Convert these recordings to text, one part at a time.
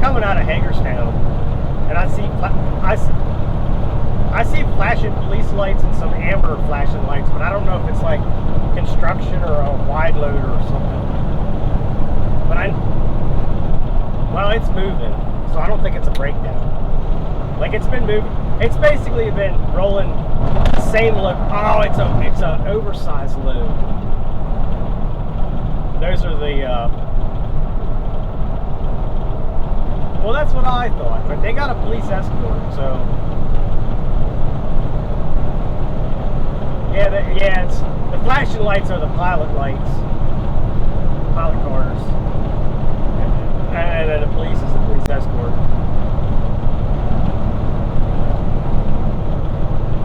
coming out of Hagerstown, and I see flashing police lights and some amber flashing lights, but I don't know if it's like construction or a wide loader or something. But well, it's moving, so I don't think it's a breakdown. Like, it's been moving. It's basically been rolling the same load. Oh, it's a oversized load. Those are the well, that's what I thought, but they got a police escort, so yeah, it's the flashing lights are the pilot lights, pilot cars, and then the police is the police escort.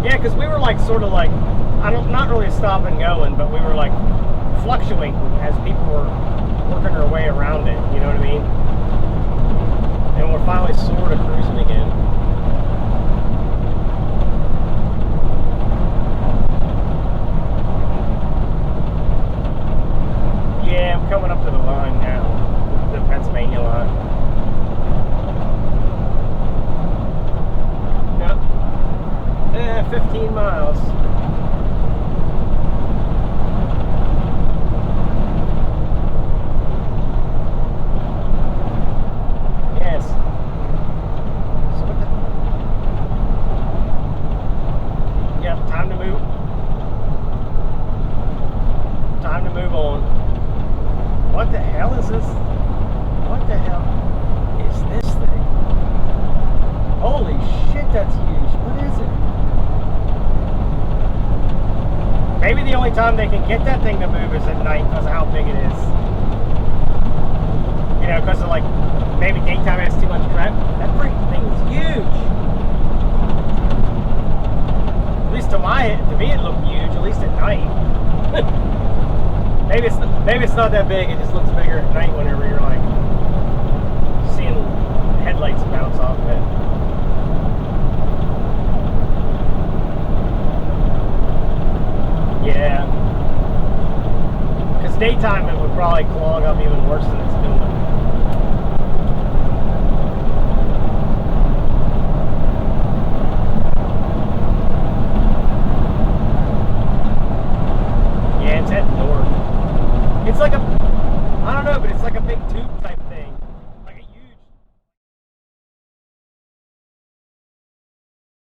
Yeah, because we were like sort of like, not really stop and going, but we were like fluctuating as people were working their way around it, you know what I mean? And we're finally sort of cruising again. Yeah, I'm coming up to the line now, the Pennsylvania line. Yep. 15 miles. Yes. So what the... Yep, time to move. Time to move on. What the hell is this? What the hell is this thing? Holy shit, that's huge. What is it? Maybe the only time they can get that thing to move is at night because of how big it is. You know, because of like, maybe daytime has too much crap. That freaking thing is huge. At least to me it looked huge, at least at night. Maybe it's not that big, it just looks bigger at night whenever you're like seeing headlights bounce off of it. Yeah. Because daytime it would probably